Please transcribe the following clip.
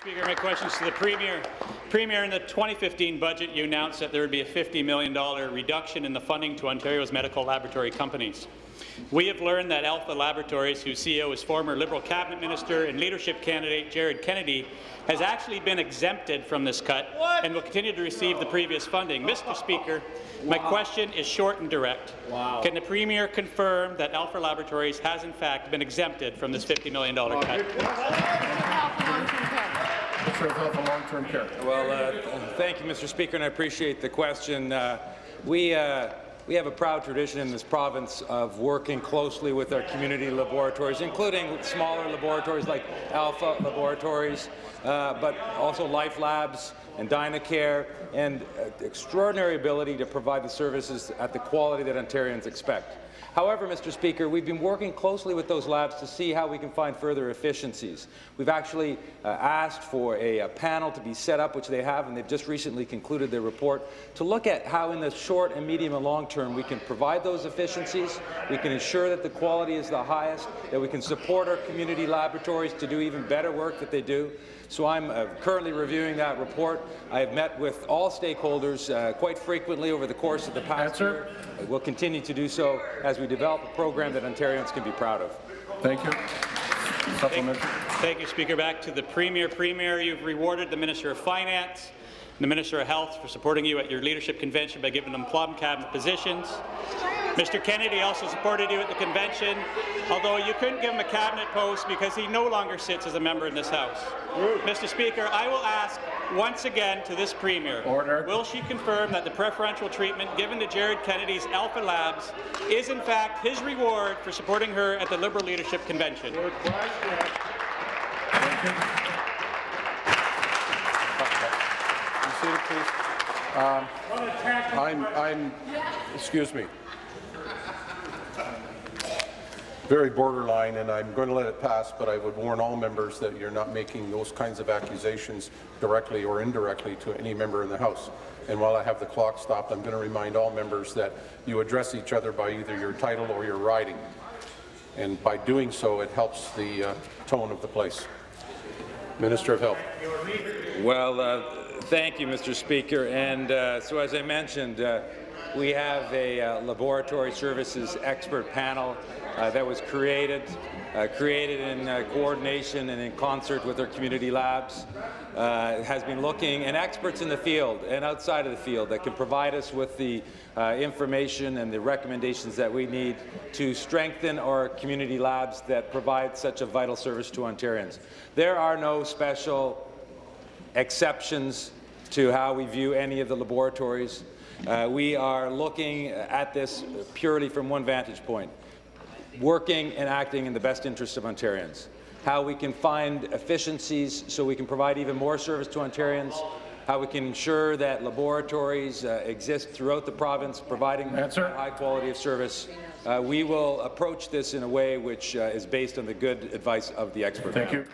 Speaker, my questions to the Premier. Premier, in the 2015 budget, you announced that there would be a $50 million reduction in the funding to Ontario's medical laboratory companies. We have learned that Alpha Laboratories, whose CEO is former Liberal cabinet minister and leadership candidate Jared Kennedy, has actually been exempted from this cut and will continue to receive the previous funding. Mr. Speaker, my question is short and direct. Can the Premier confirm that Alpha Laboratories has in fact been exempted from this $50 million cut? Long-term care. Well, thank you, Mr. Speaker, and I appreciate the question. We have a proud tradition in this province of working closely with our community laboratories, including smaller laboratories like Alpha Laboratories, but also Life Labs and Dynacare, and extraordinary ability to provide the services at the quality that Ontarians expect. However, Mr. Speaker, we've been working closely with those labs to see how we can find further efficiencies. We've actually asked for a panel to be set up, which they have, and they've just recently concluded their report, to look at how in the short and medium and long term we can provide those efficiencies, we can ensure that the quality is the highest, that we can support our community laboratories to do even better work that they do. So I'm currently reviewing that report. I have met with all stakeholders quite frequently over the course of the past year. We'll continue to do so as we develop a program that Ontarians can be proud of. Thank you. Thank you, Speaker. Back to the Premier. Premier, you've rewarded the Minister of Finance and the Minister of Health for supporting you at your leadership convention by giving them plum cabinet positions. Mr. Kennedy also supported you at the convention, although you couldn't give him a cabinet post because he no longer sits as a member in this House. Mr. Speaker, I will ask once again to this Premier, will she confirm that the preferential treatment given to Jared Kennedy's Alpha Labs is in fact his reward for supporting her at the Liberal Leadership Convention? Excuse me. Very borderline, and I'm going to let it pass, but I would warn all members that you're not making those kinds of accusations directly or indirectly to any member in the House. And while I have the clock stopped, I'm going to remind all members that you address each other by either your title or your riding. And by doing so, it helps the tone of the place. Minister of Health. Well, thank you, Mr. Speaker. And so as I mentioned, we have a laboratory services expert panel that was created in coordination and in concert with our community labs. Has been looking, and experts in the field and outside of the field that can provide us with the information and the recommendations that we need to strengthen our community labs that provide such a vital service to Ontarians. There are no special exceptions to how we view any of the laboratories. We are looking at this purely from one vantage point, working and acting in the best interest of Ontarians. How we can find efficiencies so we can provide even more service to Ontarians, how we can ensure that laboratories exist throughout the province, providing a high quality of service. We will approach this in a way which is based on the good advice of the experts. Thank you.